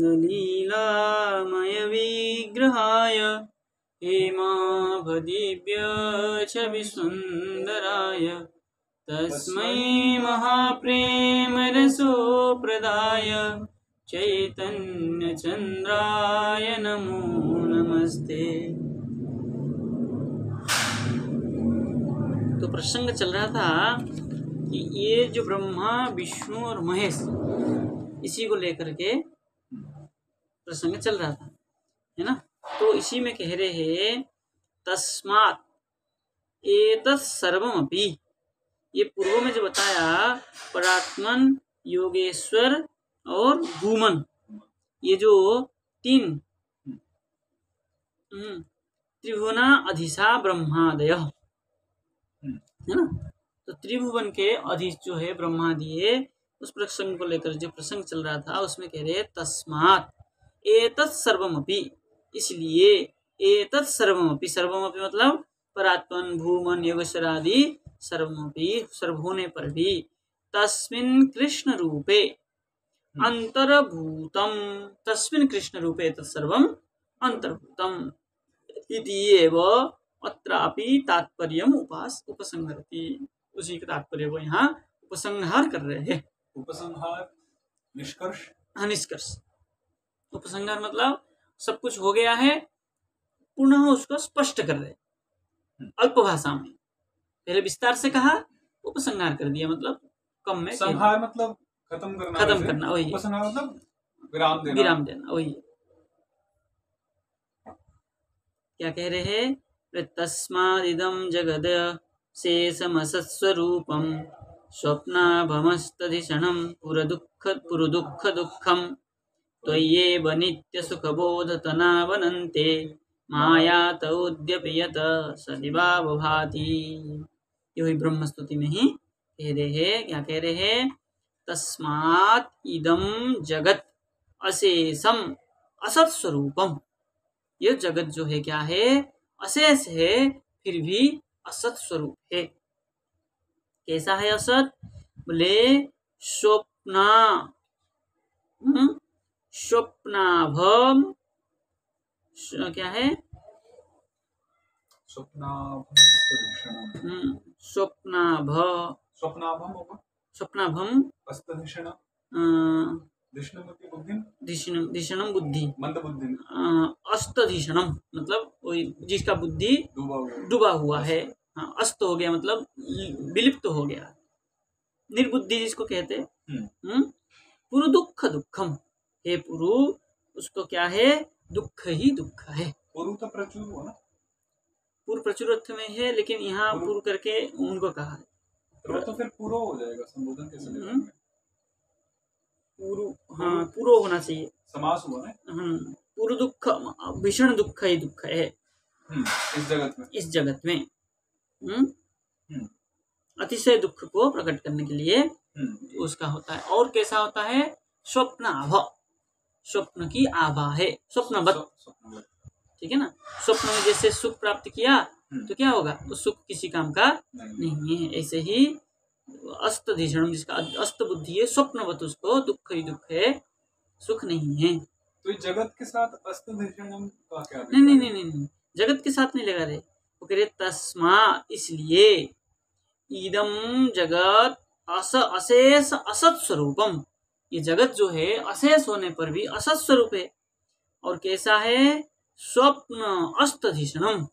लीलामय विग्रहाय हेमाभदिव्य छविसुन्दराय तस्मै महाप्रेमरसोप्रदाय चैतन्यचन्द्राय नमो नमस्ते। तो प्रसंग चल रहा था कि ये जो ब्रह्मा विष्णु और महेश इसी को लेकर के प्रसंग चल रहा था, है ना। तो इसी में कह रहे हैं तस्मात् एतत् सर्वमपि, ये पूर्व में जो बताया परात्मन, योगेश्वर और भूमन, ये जो तीन त्रिभुवना अधिशा ब्रह्मादय, है ना। तो त्रिभुवन के अधीश जो है ब्रह्मादि, उस प्रसंग को लेकर जो प्रसंग चल रहा था उसमें कह रहे तस्मात् एतत् सर्वमपि, इसलिए एतत् सर्वमपि, सर्वमपि मतलब परात्मन, भूमन, योगेश्वर आदि सर्वमपि, सर्व होने पर भी, तस्मिन् कृष्ण रूपे अंतर्भूतम, तस्मिन् कृष्ण रूपे तत्सर्वम अंतर्भूतम इति एव अत्रापि तात्पर्यम उपसंहरति। उसी के तात्पर्य को यहाँ उपसंहार कर रहे हैं। उपसंहार निष्कर्ष, हाँ निष्कर्ष। उपसंहार मतलब सब कुछ हो गया है, पुनः उसको स्पष्ट कर रहे, अल्प भाषा में। पहले विस्तार से कहा, उपसंहार कर दिया मतलब कम में। संहार मतलब खत्म करना, वही। उपसंहार मतलब विराम देना, वही। क्या कह रहे हैं? तस्मादिदं जगद शेषमसत्स्वरूपं स्वप्नाभमस्तधिषणं पुरदुःख त्वय्येव नित्यसुखबोधतनावनन्ते मायात उद्यपयत सदिवाव भाति। यही ब्रह्मस्तुति में ही कह रहे हैं। क्या कह रहे हैं? तस्मात् इदं जगत अशेषम असत स्वरूपम, ये जगत जो है क्या है? अशेष है, फिर भी असत स्वरूप है। कैसा है असत? बोले स्वप्ना, स्वप्नाभम, क्या है? स्वप्नाभम धिषणम बुद्धि, अस्तधिषणम मतलब वही जिसका बुद्धि डूबा हुआ है। हाँ, अस्त हो गया मतलब विलिप्त हो गया, निर्बुद्धि जिसको कहते हैं। पुरु दुःखम, हे पुरु, उसको क्या है? दुख ही दुख है। पुरु तो प्रचुर हो ना, पूर्व प्रचुर अर्थ में है, लेकिन यहाँ पूर्व करके उनको कहा है। तो फिर पूरा हो जाएगा, संबोधन कैसे लेगा? पूर्व, हाँ पूर्व होना चाहिए, समास हुआ ना। पूर्व दुख, भीषण दुख ही दुख है इस जगत में। अतिशय दुख को प्रकट करने के लिए उसका होता है। और कैसा होता है? स्वप्न आभा, स्वप्न की आभा है, स्वप्नवत, ठीक है ना। स्वप्न में जैसे सुख प्राप्त किया तो क्या होगा? वो सुख किसी काम का नहीं है। ऐसे ही अस्तधिषणम, जिसका अस्त बुद्धि है, स्वप्नवत, उसको दुख ही दुख है, सुख नहीं है। तो जगत के साथ अस्तधिषणम का क्या? नहीं, जगत के साथ नहीं लगा रहे। वो कह रहे तस्मा, इसलिए, इदम जगत अशेष असत स्वरूपम, ये जगत जो है अशेष होने पर भी असत स्वरूप है। और कैसा है? स्वप्न अस्तधिषणम,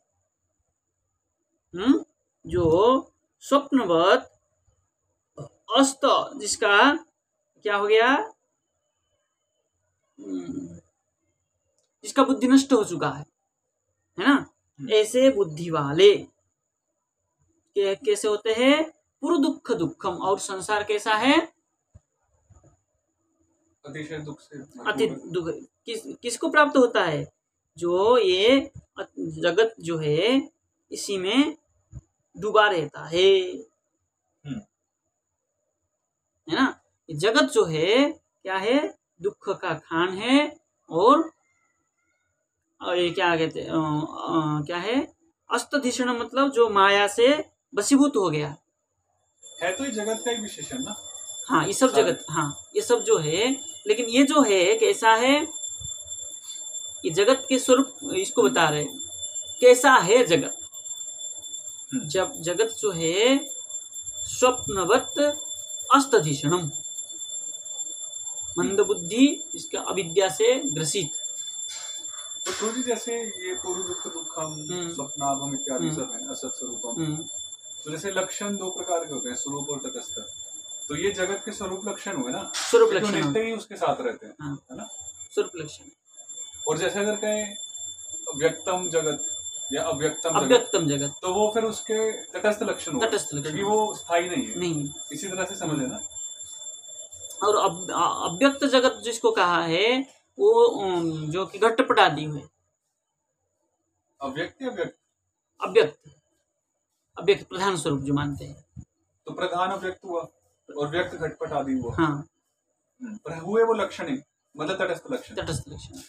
जो स्वप्नवत अस्त, जिसका क्या हो गया? जिसका बुद्धि नष्ट हो चुका है ना। ऐसे बुद्धि वाले कैसे होते हैं? पुरु दुःखम। और संसार कैसा है? अतिशय दुख से, अति दुख। किसको प्राप्त होता है? जो ये जगत जो है इसी में डूबा रहता है ना। जगत जो है क्या है? दुख का खान है। और ये क्या कहते क्या है? अस्तधिषण मतलब जो माया से वशीभूत हो गया है। तो ये जगत का ही विशेषण ना। हाँ, ये सब जगत, हाँ ये सब जो है। लेकिन ये जो है कैसा है? ये जगत के स्वरूप इसको बता रहे हैं। कैसा है जगत? जब जगत जो है स्वप्नवत अस्तधिषणम, मंदबुद्धि इसका अविद्या से ग्रसित। तो गुरु जी जैसे ये पूर्व दुख दुखम स्वप्नाभम इत्यादि सब है असत स्वरूपम, तो जैसे लक्षण दो प्रकार के होते हैं, स्वरूप और तटस्थ। तो ये जगत के स्वरूप लक्षण हुए ना, स्वरूप लक्षण नित्य ही उसके साथ रहते हैं, हाँ, है ना? स्वरूप लक्षण। और जैसे अगर कहें व्यक्तम जगत या अव्यक्तम जगत, तो वो फिर उसके तटस्थ लक्षण होगा, तटस्थ लक्षण, क्योंकि वो स्थायी नहीं है। नहीं, इसी तरह से समझे ना। और अव्यक्त जगत जिसको कहा है वो जो कि घटपट आदि हुए। अव्यक्त या व्यक्त? अव्यक्त, अव्यक्त प्रधान स्वरूप जो मानते हैं। तो प्रधान अव्यक्त हुआ और व्यक्त घटपट आदि हुआ। हाँ, पर हुए वो लक्षण ही, मतलब तटस्थ लक्षण। तटस्थ लक्षण।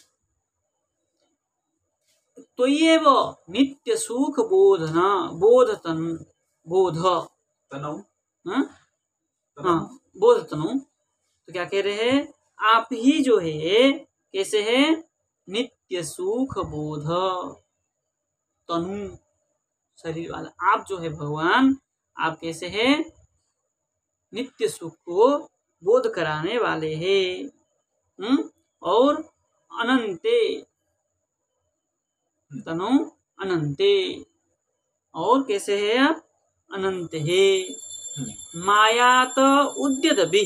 तो ये वो नित्य सुख बोधना बोधतन बोध तनऊ, हाँ, बोध तनु। तो क्या कह रहे हैं? आप ही जो है कैसे है? नित्य सुख बोध तनु, शरीर वाला आप जो है भगवान, आप कैसे है? नित्य सुख को बोध कराने वाले हैं। और अनंते तनु अनंते, और कैसे है आप? अनंत है। माया तो उद्यत भी,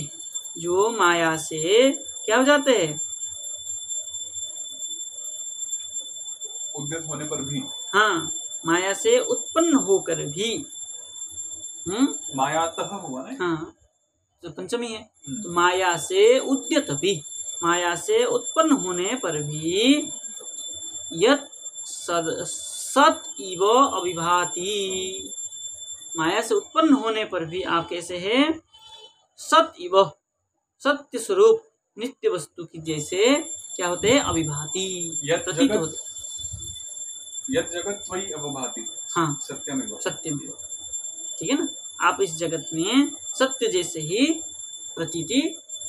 जो माया से क्या हो जाते हैं? उद्यत होने पर भी, हाँ, माया से उत्पन्न होकर भी। मायातः हुआ ना। हाँ, तो पंचमी है। तो माया से उद्यत भी, माया से उत्पन्न होने पर भी यत सत इव अविभाति, माया से उत्पन्न होने पर भी आप कैसे है? सत इव, सत्य स्वरूप नित्य वस्तु की जैसे क्या होते हैं? अविभाति, प्रतीत होते। यत जगत वही अवभाति, हाँ, सत्यमेव, सत्यमेव, ठीक है ना? आप इस जगत में सत्य जैसे ही प्रतीति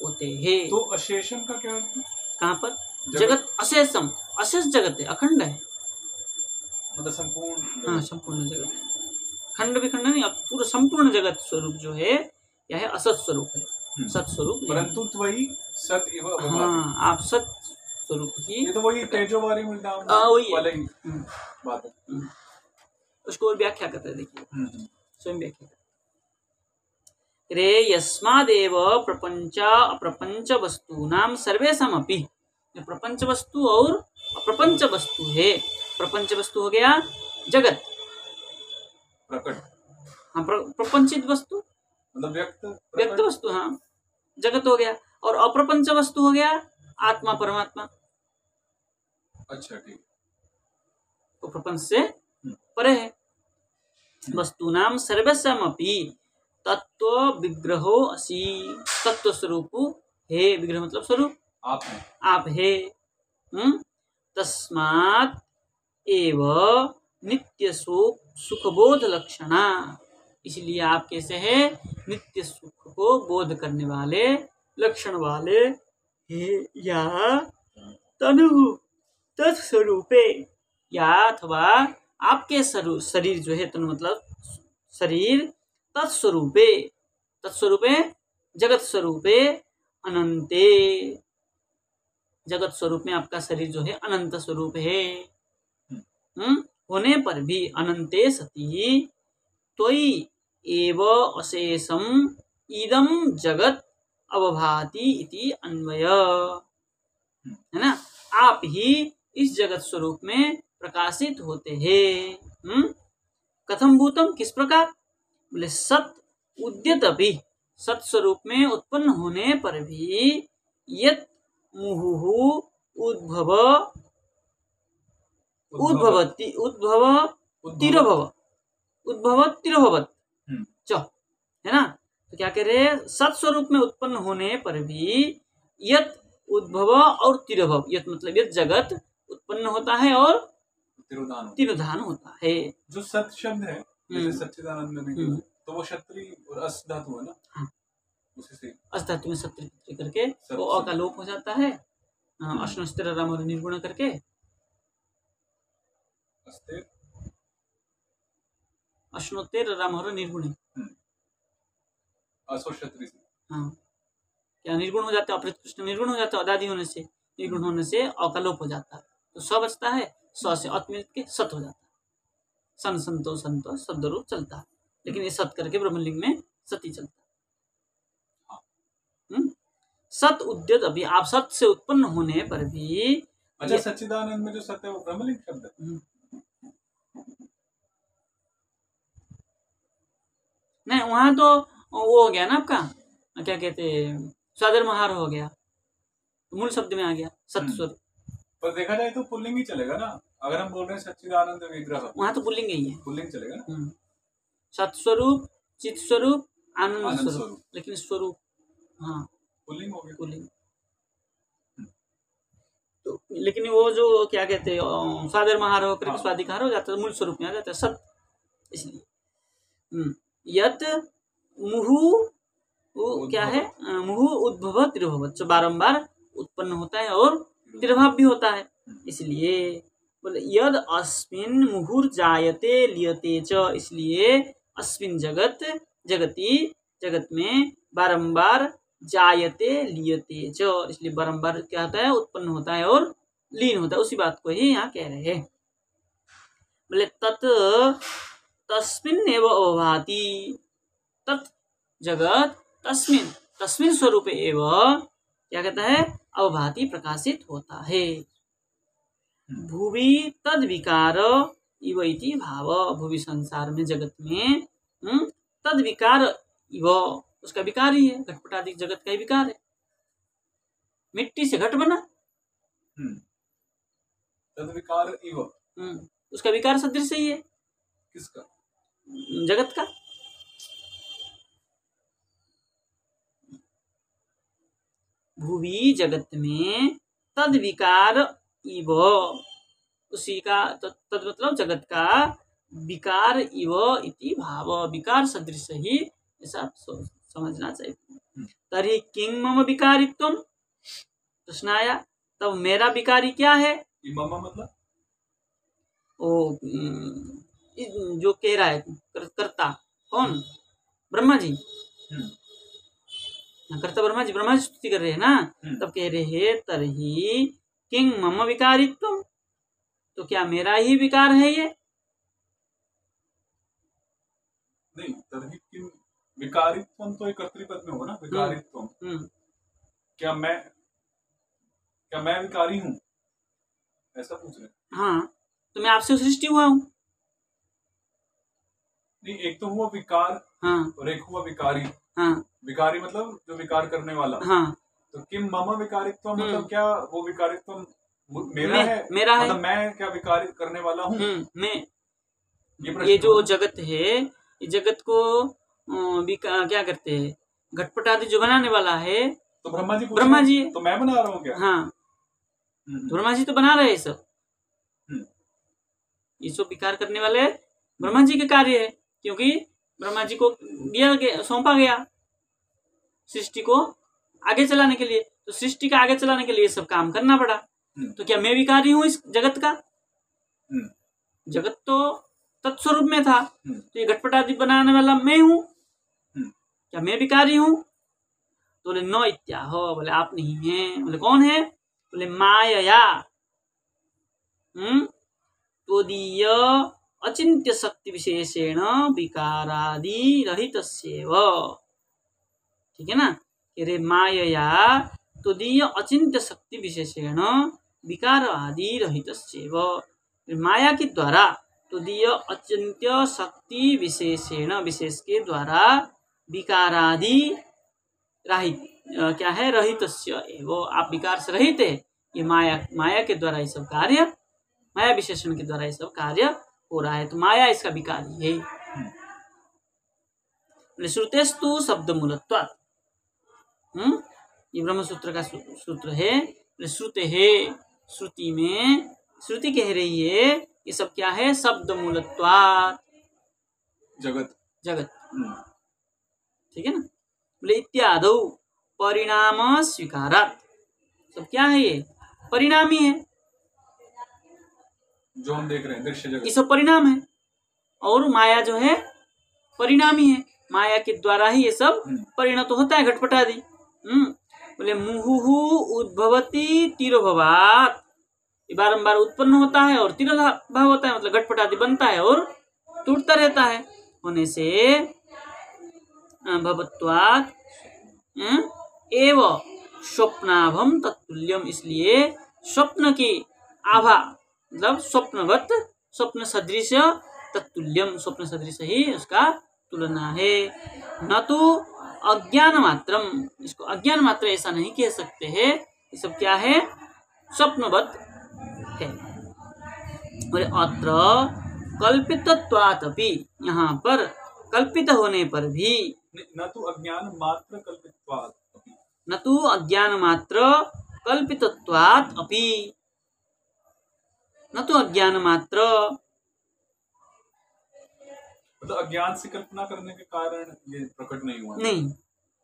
होते हैं। तो अशेषम का क्या अर्थ है? कहाँ पर? जगत अशेषम, अशेष जगत है, अखंड है, मतलब संपूर्ण। हाँ, संपूर्ण जगत, खंड भी खंड नहीं, अब पूरा संपूर्ण जगत स्वरूप जो है यह है असत स्वरूप है, सत स्वरूप। परंतु वही सत एव अवभाति। हाँ, आप सत स्वरूप ही। ये तो वही तेजोवारी मिलदाम वाला ही बात है। उसको व्याख्या करते हैं, देखिए स्वयं व्याख्या रे यस्मादेव प्रपंच अप्रपंच वस्तूनां सर्वेषामपि, प्रपंच वस्तु और अप्रपंच वस्तु है। प्रपंच वस्तु हो गया जगत, प्रकट, हाँ, प्रपंचित वस्तु मतलब व्यक्त वस्तु, हाँ, जगत हो गया। और अप्रपंच वस्तु हो गया आत्मा परमात्मा। अच्छा, ठीक। तो प्रपंच से परे है। वस्तूनां सर्वेषामपि तत्व विग्रहो असि, तत्व स्वरूप है, विग्रह मतलब स्वरूप, आप है। तस्मात् एव नित्य सुखबोध लक्षणा, इसलिए आप कैसे है? नित्य सुख को बोध करने वाले लक्षण वाले है। या तनु तत्स्वरूपे, या अथवा आपके शरीर जो है, तनु मतलब शरीर, तत्स्वरूपे, तत्स्वरूपे जगत स्वरूपे अनंते, जगत स्वरूप में आपका शरीर जो है अनंत स्वरूप है। होने पर भी अनंते सती त्वयि एव अशेषम इदम जगत अवभाति इति अन्वय, है ना? आप ही इस जगत स्वरूप में प्रकाशित होते हैं। कथम भूतम, किस प्रकार? बोले सत उद्यत भी, सत स्वरूप में उत्पन्न होने पर भी यत मुहुहु उद्भव उद्भवति उद्भव तिरभव उद्भव तिरभवत, है ना? तो क्या कह रहे हैं? सत स्वरूप में उत्पन्न होने पर भी यत उद्भव और तिरभव, यत मतलब यत जगत उत्पन्न होता है और तिरोधान होता है। जो सत शब्द है जैसे सच्चिदानंद में भी, तो वो क्षत्रि और अस धातु है ना। हाँ, उसी से अस धातु में सत्य करके वो अ का लोप हो जाता है, अश्नस्तिर राम और निर्गुण करके अस्तेर अश्नोत्तेर रामहर निर्गुण। असोक्षत्री से। हाँ, क्या निर्गुण हो जाता है, अपृत्कृष्ट निर्गुण हो जाता है, अदादि होने से, निर्गुण होने से अकलोप हो जाता है, तो स बचता है, स से अत मिल के सत हो जाता है, सन संतो संतो शब्द रूप चलता है, लेकिन ये सत करके ब्रह्मलिंग में सती चलता है। सत उद्यत, अभी आप सत से उत्पन्न होने पर भी। अच्छा, सच्चिदानंद में जो सत्य है वो ब्रह्मलिंग शब्द है? नहीं, वहां तो वो हो गया ना आपका, क्या कहते हैं, सादर महार हो गया, मूल शब्द में आ गया सत्य स्वरूप। पर देखा जाए तो पुल्लिंग ही चलेगा ना, अगर हम बोल रहे हैं सच्चिदानंद विग्रह, वहां तो पुल्लिंग ही है, पुल्लिंग चलेगा ना। सत्य स्वरूप, चित स्वरूप, आनंद स्वरूप, लेकिन स्वरूप हाँ पुल्लिंग हो गया, पुल्लिंग। तो लेकिन वो जो क्या कहते हैं, सादर महार होकर के स्वाधिकार हो जाता है, मूल स्वरूप में आ जाता है सत्य, इसलिए यत मुहु क्या है, मुहु उद्भव तिर्भवत, जो बारंबार उत्पन्न होता है और तिर्भाव भी होता है, इसलिए बोले यद अस्मिन मुहुर जायते लियते च, इसलिए अस्मिन जगत, जगति, जगत में बारंबार जायते लियते च, इसलिए बारंबार क्या होता है, उत्पन्न होता है और लीन होता है, उसी बात को ही यहाँ कह रहे हैं। बोले तत् तस्मिन् एव अवभाति, तत् जगत तस्मिन्, तस्मिन् स्वरूप एव क्या कहता है, अवभाति प्रकाशित होता है। भुवि तद विकार इव इति भाव, भुवि संसार में, जगत में तद विकार इव, उसका विकार ही है, घटपटादि जगत का ही विकार है, मिट्टी से घट बना, तद विकार इव, उसका विकार सदृश ही है, किसका, जगत का। भुवि जगत में तद विकार इव, उसी का तद मतलब जगत का विकार इव इति भाव, विकार सदृश ही, ऐसा समझना चाहिए। तर्हि किं मम विकारित्वम, प्रश्न आया, तब मेरा विकारी क्या है, मम मतलब ओ जो कह रहा है कर्ता कौन, ब्रह्मा जी, कर्ता ब्रह्मा जी, ब्रह्मा जी स्तुति कर रहे हैं ना, तब कह रहे हैं तरही किं मम विकारित्वम, तो क्या मेरा ही विकार है ये, नहीं, तरही किं विकारित्वम तो एक कर्तृपद में होगा ना, विकारित्वम, क्या मैं विकारी हूँ, ऐसा पूछ रहे। हाँ, तो मैं आपसे सृष्टि हुआ हूँ। नहीं, एक तो हुआ विकार, हाँ, और एक हुआ विकारी। हाँ, विकारी मतलब जो विकार करने वाला। हाँ, तो किम मम विकारित्व मतलब क्या वो विकारित्व मेरा है, मेरा मतलब है, मैं क्या विकारित करने वाला हूँ, मैं, ये जो जगत है, ये जगत को क्या करते हैं, घटपटादि जो बनाने वाला है, तो ब्रह्मा जी तो मैं बना रहा हूँ क्या, हाँ, ब्रह्मा जी तो बना रहे हैं सब, ये सब विकार करने वाले ब्रह्मा जी के कार्य है, क्योंकि ब्रह्मा जी को सौंपा गया सृष्टि को आगे चलाने के लिए, तो सृष्टि का आगे चलाने के लिए सब काम करना पड़ा। तो क्या मैं विकारी हूँ इस जगत का, जगत तो तत्स्वरूप में था, तो ये घटपटादि बनाने वाला मैं हूँ, क्या मैं विकारी हूँ, तो बोले न इत्याह, बोले आप नहीं है, बोले कौन है, बोले माया, तोदीय अचिंत्य शक्ति विशेषेण विकारादि रहितस्येव, ठीक है ना, रे माया तोदीय अचिंत्य शक्ति विशेषेण विकार आदि रहितस्येव, माया के द्वारा तोदीय अचिंत्य शक्ति विशेषेण, विशेष के द्वारा विकारादि रहित क्या है, रहितस्य एव, आप विकार से रहित है, ये माया के द्वारा ये सब कार्य, माया विशेषण के द्वारा ये सब कार्य हो रहा है, तो माया इसका विकारी है। श्रुतेस्तु शब्द मूलत्वात्, ये ब्रह्म सूत्र का सूत्र है, श्रुते है, श्रुति में, श्रुति कह रही है ये सब क्या है, शब्द मूलत्वात्, जगत, ठीक है ना, बोले इत्यादौ परिणाम स्वीकारात्, सब क्या है, ये परिणामी है, जो हम देख रहे हैं दृश्य जगत, ये सब परिणाम है, और माया जो है परिणामी है। माया के द्वारा ही ये सब परिणत होता है, घटपट आदि। बोले मुहुहु उद्भवती तिरोभवात, ये बारंबार उत्पन्न होता है और तिरोभाव होता है, मतलब घटपट आदि बनता है और टूटता रहता है। होने से भवत्वात् एव स्वप्नाभम तत्तुल्यम, इसलिए स्वप्न की आभा मतलब स्वप्नवत, स्वप्न सदृश, तत्तुल्यम स्वप्न सदृश ही उसका तुलना है। न तो अज्ञान मात्रम, इसको अज्ञान मात्र ऐसा नहीं कह सकते हैं, ये सब क्या है, स्वप्नवत है। और अत्र कल्पितत्वात् अपि, यहाँ पर कल्पित होने पर भी, न तो अज्ञान मात्र कल्पितत्वात् अपि, न तो अज्ञान मात्र कल्पितत्वात् अपि, न तो अज्ञान मात्र, मतलब अज्ञान से कल्पना करने के कारण ये प्रकट नहीं हुआ, नहीं,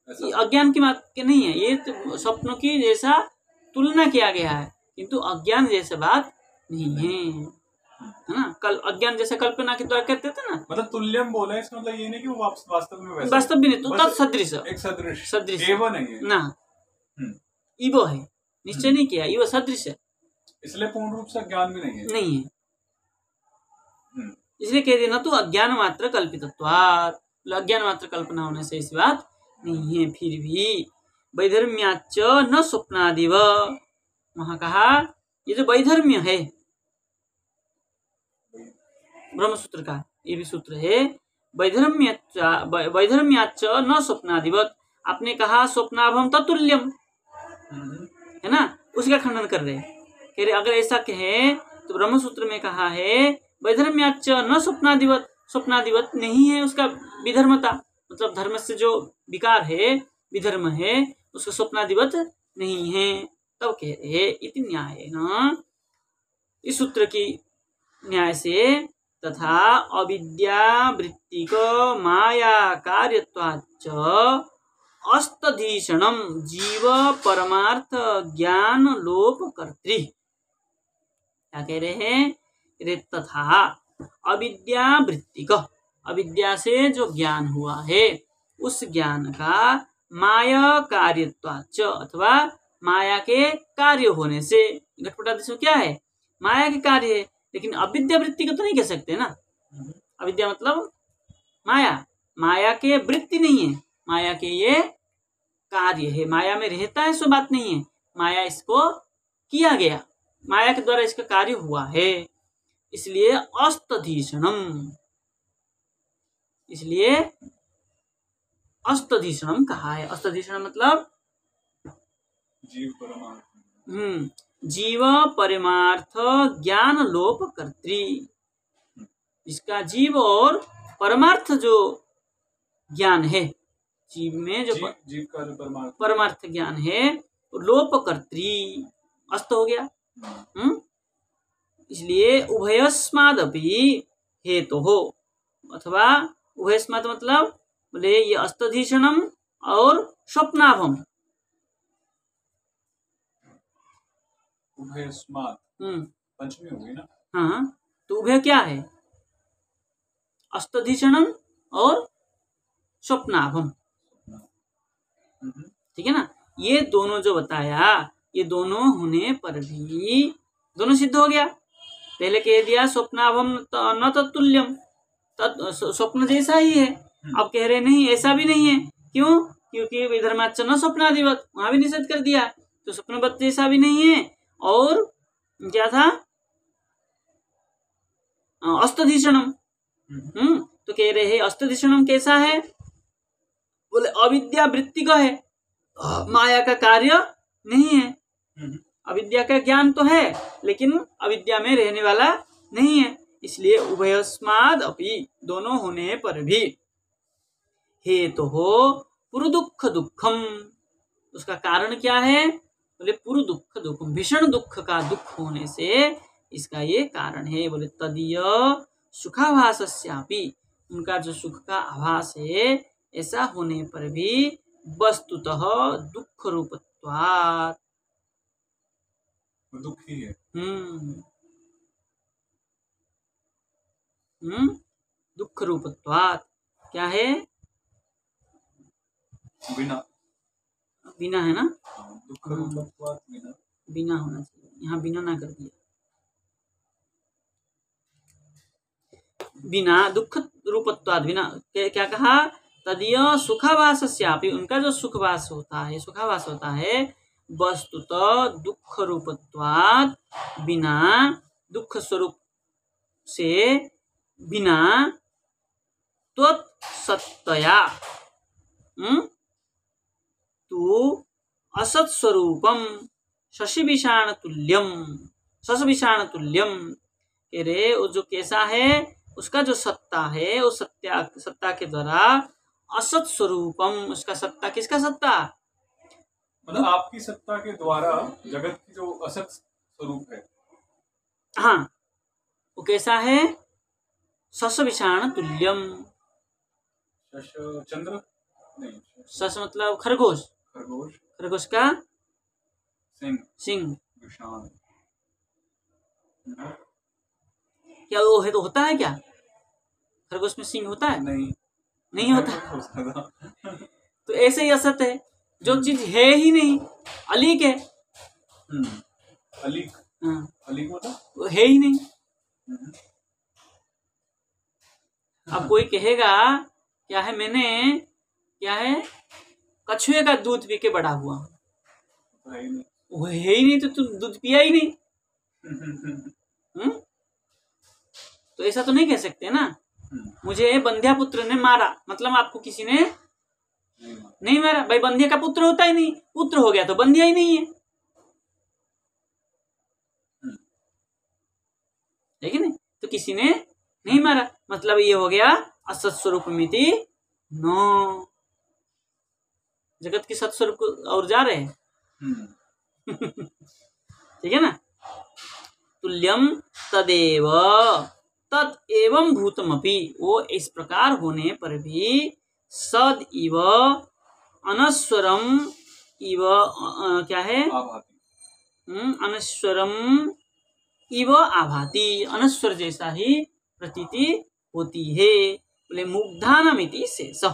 ऐसा ये अज्ञान की बात नहीं है, ये तो स्वप्नों की जैसा तुलना किया गया है, किंतु अज्ञान जैसे बात नहीं है ना। कल अज्ञान जैसे कल्पना के द्वारा कहते थे ना, मतलब तुल्यम बोला है, इसका मतलब ये नहीं कि वो वास्तव में वैसा, वास्तव भी नहीं, तो बस तत्सदृश, एक सदृश, सदृश एवं नहीं है ना, इवो है, निश्चय नहीं किया, इवो सदृश है, इसलिए पूर्ण रूप से ज्ञान भी नहीं है, नहीं है। इसलिए कह दिया ना तो अज्ञान मात्र कल्पितत्वात्, अज्ञान मात्र कल्पना होने से ऐसी बात नहीं है। फिर भी वैधर्म्याच्च न स्वप्नादिव, वहां कहा ये जो वैधर्म्य है ब्रह्मसूत्र का, ये भी सूत्र है, वैधर्म्याच्च न स्वप्नादिवत, आपने कहा स्वप्नाभम तत्तुल्यम है ना, उसका खंडन कर रहे, कह रहे अगर ऐसा कहे तो ब्रह्मसूत्र में कहा है वैधर्म्याच्च न स्वप्नादिवत, स्वप्नादिवत नहीं है उसका विधर्मता, मतलब धर्म से जो विकार है, विधर्म है, उसका स्वप्नादिवत नहीं है। तब कह रहे इति न्याय न, इस सूत्र की न्याय से, तथा अविद्यावृत्तिक माया कार्यत्वाच्च अस्तधीषणम जीव परमार्थ ज्ञान लोप कर्तृ, क्या कह रहे हैं, तथा अविद्यावृत्तिक, अविद्या से जो ज्ञान हुआ है उस ज्ञान का माया कार्यत्वाच्च, अथवा माया के कार्य होने से, घटपट आदि से क्या है, माया के कार्य है, लेकिन अविद्या वृत्ति को तो नहीं कह सकते ना, अविद्या मतलब माया, माया के वृत्ति नहीं है, माया के ये कार्य है, माया में रहता है सो बात नहीं है, माया इसको किया गया, माया के द्वारा इसका कार्य हुआ है, इसलिए अस्तधीषणम, इसलिए अस्तधीषणम कहा है। अस्तधीषण मतलब जीव परमार्थ, जीव परमार्थ ज्ञान लोप कर्तृ, इसका जीव और परमार्थ जो ज्ञान है, जीव में जो जीव का जो परमार्थ ज्ञान है लोप कर्तृ, अस्त हो गया। इसलिए उभयस्मादपि हेतु हो, अथवा उभयस्माद मतलब बोले ये अस्तधीषणम और स्वप्नाभम, उभयस्माद पंचमी होगी ना, हाँ, तो उभय क्या है, अस्तधीषणम और स्वप्नाभम, ठीक है ना, ये दोनों जो बताया, ये दोनों होने पर भी दोनों सिद्ध हो गया। पहले कह दिया स्वप्नाभम न तत्तुल्यम, स्वप्न जैसा ही है, अब कह रहे नहीं ऐसा भी नहीं है, क्यों, क्योंकि विधर्माच्च न स्वप्नादिवत, वहां भी निषेध कर दिया, तो स्वप्नवत जैसा भी नहीं है, और क्या था अस्तधीषणम, तो कह रहे हैं अस्तधीषणम कैसा है, बोले अविद्या वृत्ति का है, माया का कार्य नहीं है, अविद्या का ज्ञान तो है लेकिन अविद्या में रहने वाला नहीं है, इसलिए उभयस्माद अपि, दोनों होने पर भी, हेतु हो पुरु दुख दुखम, उसका कारण क्या है, बोले पुरु दुख दुखम, भीषण दुख का दुख होने से इसका ये कारण है। बोले तदीय सुखाभासस्यापि, उनका जो सुख का आभास है ऐसा होने पर भी वस्तुतः दुख रूपत्वात्, दुख ही है। दुख रूपत्वात्। क्या है? बिना। बिना है ना? दुख रूपत्वात् बिना। बिना होना चाहिए, यहाँ बिना ना कर दिया। बिना दुख रूपत्वात् बिना क्या कहा? तदीय सुखाभासस्यापि, उनका जो सुखवास होता है, सुखाभास होता है, वस्तुतः दुख रूपत्वात् बिना, दुख स्वरूप से बिना, त्वत्सत्तया तु असत् स्वरूपम शशिविषाण तुल्यम। शशिविषाण तुल्यम कह रहे वो जो कैसा है, उसका जो सत्ता है, वो सत्ता के द्वारा असत स्वरूपम, उसका सत्ता, किसका सत्ता? मतलब आपकी सत्ता के द्वारा जगत की जो असत स्वरूप है, हाँ, वो कैसा है? शशविषाण तुल्यम। शश चंद्र नहीं, शश मतलब खरगोश, खरगोश, खरगोश का सिंह, सिंह। विषाण। क्या वो है तो होता है क्या? खरगोश में सिंह होता है? नहीं, नहीं होता। तो ऐसे ही असत है, जो चीज है ही नहीं, अलीक है। अलीक, हाँ, अलीक मतलब वो है ही नहीं। अब कोई कहेगा क्या है, मैंने क्या है, कछुए का दूध पी के बड़ा हुआ। वो है ही नहीं, तो तुम दूध पिया ही नहीं। तो ऐसा तो नहीं कह सकते ना। मुझे बंध्या पुत्र ने मारा, मतलब आपको किसी ने नहीं मारा। भाई बंध्या का पुत्र होता ही नहीं, पुत्र हो गया तो बंध्या ही नहीं है, ठीक है ना? तो किसी ने नहीं मारा, मतलब ये हो गया असत स्वरूप मिति नो। जगत की सत्स्वरूप और जा रहे हैं। ठीक है ना? तुल्यम तदेव तद एवं भूतमपि, वो इस प्रकार होने पर भी सद इव अनस्वरम इव क्या है? अनस्वरम इव आभाति, अनस्वर जैसा ही प्रतीति होती है। बोले मुग्धानमिति शेष,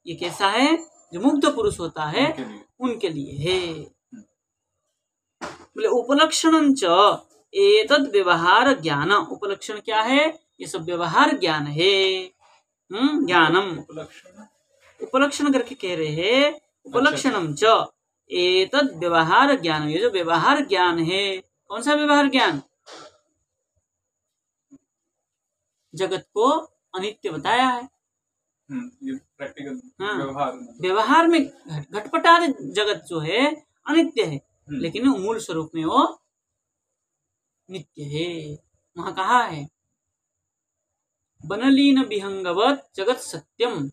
ये कैसा है? जो मुग्ध पुरुष होता है उनके लिए है। बोले उपलक्षणं च एतद् व्यवहार ज्ञान। उपलक्षण क्या है? ये सब व्यवहार ज्ञान है। ज्ञानम, उपलक्षण करके कह रहे हैं। उपलक्षणम च एतद् व्यवहार ज्ञान, ये जो व्यवहार ज्ञान है, कौन सा व्यवहार ज्ञान? जगत को अनित्य बताया है। ये प्रैक्टिकल हाँ, व्यवहार, व्यवहार में घटपटार जगत जो है अनित्य है, लेकिन मूल स्वरूप में वो नित्य है। वहां कहा है बनलीन विहंगवत जगत सत्यम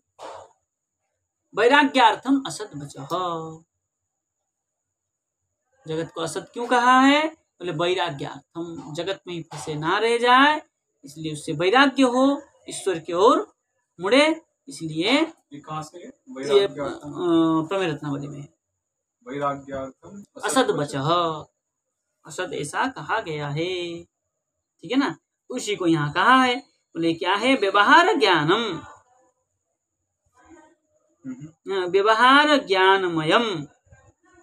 वैराग्यार्थम असत बचः। जगत को असत क्यों कहा है? बोले वैराग्यार्थम, जगत में ही फंसे ना रह जाए, इसलिए उससे वैराग्य हो, ईश्वर की ओर मुड़े। इसलिए ये कहाँ से है? ये प्रमेय रत्नावली में वैराग्यार्थम असद बचः, असद ऐसा कहा गया है। ठीक है ना? उसी को यहाँ कहा है। बोले क्या है? व्यवहार ज्ञानम, व्यवहार ज्ञानमयम,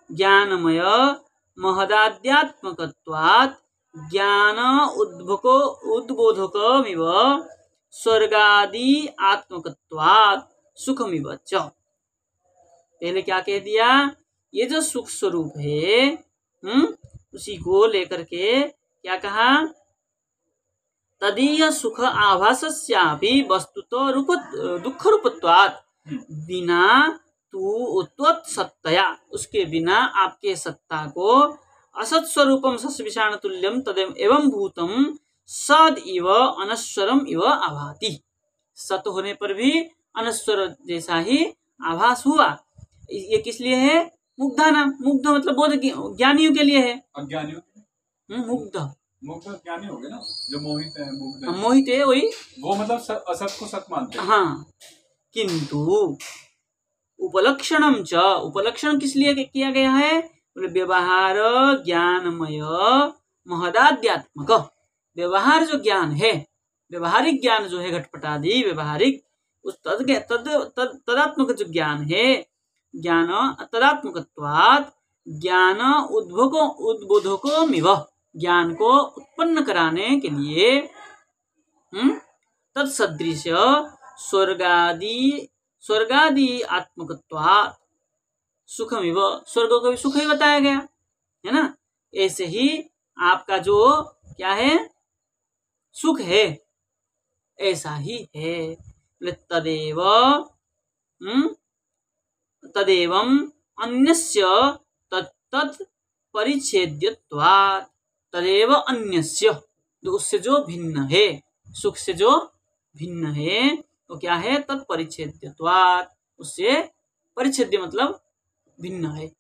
ज्ञानमय महदाध्यात्मकत्वात् ज्ञान उद्बोधकमिव स्वर्गादि आत्मकत्वात् सुखमिव च। पहले क्या कह दिया? ये जो सुख स्वरूप है, उसी को लेकर के क्या कहा? तदीय सुख आभासस्यापि वस्तुतः रूप दुख रूपत्वात् बिना तू त्वत्सत्तया, उसके बिना आपके सत्ता को असत स्वरूपम सस्विषाण तुल्यम तदेव एवं भूतम सद इव अनस्वरम इव आभाति। सत होने पर भी अनस्वर जैसा ही आभास हुआ। ये किस लिए है? मुग्धाना, मुग्ध मतलब बोध ज्ञानियों के लिए है। अज्ञानियों, मुग्ध, मुग्ध ज्ञानी हो गए ना, जो मोहित है, मुग्ध है। मोहित है वही, वो मतलब असत को सत मानते हैं। हाँ, किंतु उपलक्षणम च, उपलक्षण किस लिए किया गया है? बोले व्यवहार ज्ञानमय महदाध्यात्मक, व्यवहार जो ज्ञान है, व्यवहारिक ज्ञान जो है घटपटादि व्यवहारिक, उस तदात्मक जो ज्ञान है, ज्ञान तदात्मकत्वात् ज्ञान उद्बोधको मिव, ज्ञान को उत्पन्न कराने के लिए तत्सदृश स्वर्गादि आत्मकत्वात् सुखमिव, स्वर्ग को भी सुख ही बताया गया है ना। ऐसे ही आपका जो क्या है सुख है ऐसा ही है। तदेवं अन्यस्य तत्तत् परिच्छेद्यत्वात्, तदेव अन्यस्य, जो उससे जो भिन्न है, सुख से जो भिन्न है तो क्या है, तत्परिच्छेद्यत्वात्, उससे परिच्छेद्य मतलब भिन्न है,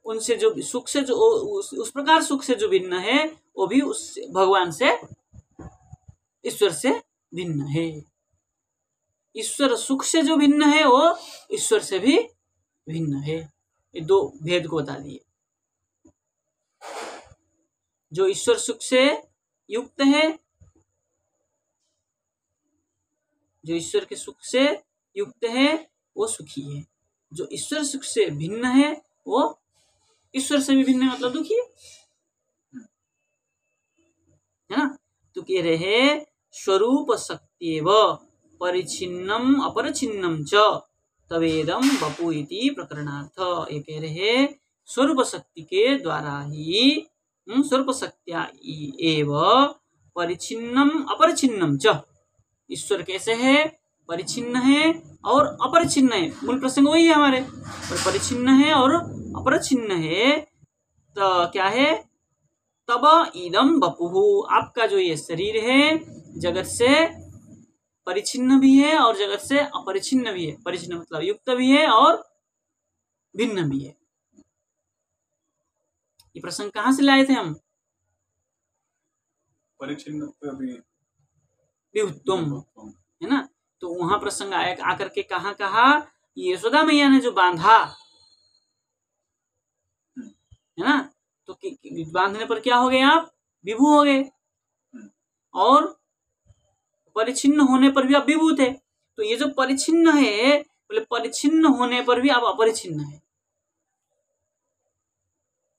उनसे जो सुख से जो उस प्रकार सुख से जो भिन्न है वो भी उस भगवान से, ईश्वर से भिन्न है। ईश्वर सुख से जो भिन्न है वो ईश्वर से भी भिन्न है। ये दो भेद को बता दिए। जो ईश्वर सुख से युक्त है, जो ईश्वर के सुख से युक्त है वो सुखी है। जो ईश्वर सुख से भिन्न है वो ईश्वर से भी भिन्न है, मतलब दुखी है ना। तो कह रहे स्वरूप शक्त्येव परिच्छिन्नम अपरिच्छिन्नम च तवेदम वपु इति प्रकरणार्थ। ये कह रहे स्वरूप शक्ति के द्वारा ही, स्वरूप शक्त्या एव परिच्छिन्नम अपरिच्छिन्नम च, ईश्वर कैसे है, परिच्छिन्न है और अपरिच्छिन्न है। मूल प्रसंग वही है हमारे, और परिच्छिन्न है और अपरिच्छिन्न है तो क्या है, तब इदम वपुः, आपका जो ये शरीर है जगत से परिच्छिन्न भी है और जगत से अपरिच्छिन्न भी है। परिच्छिन्न मतलब युक्त भी है और भिन्न भी है। ये प्रसंग कहाँ से लाए थे हम? परिच्छिन्न विभुत्वम है ना। तो वहां प्रसंग आकर के कहा यशोदा मैया ने जो बांधा है ना, तो बांधने पर क्या हो गए आप, विभू हो गए, और परिच्छिन्न होने पर भी आप विभू थे। तो ये जो परिच्छिन्न है, बोले परिच्छिन्न होने पर भी आप अपरिच्छिन्न है।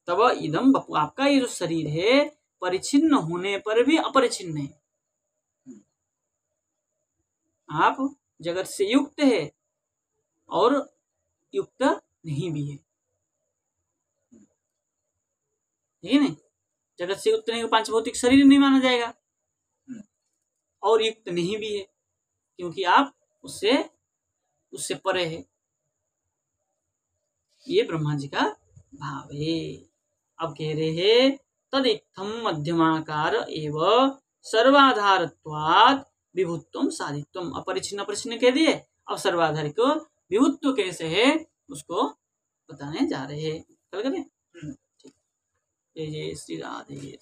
तब इदम वपु, आपका ये जो शरीर है परिच्छिन्न होने पर भी अपरिच्छिन्न है। आप जगत से युक्त है और युक्त नहीं भी है, ठीक है नहीं। जगत से युक्त नहीं, पांच भौतिक शरीर नहीं माना जाएगा, और युक्त नहीं भी है क्योंकि आप उससे परे है। ये ब्रह्मा जी का भाव है। अब कह रहे हैं तदित्थम मध्यमाकार एव सर्वाधारत्वात् विभुत्वम साधित्वम। अपरिच्छिन्न अपरिच्छिन्न कह दिए, अब सर्वाधारी को विभुत्व कैसे है उसको बताने जा रहे हैं। कल करें। ठीक, जय जय श्री राधे।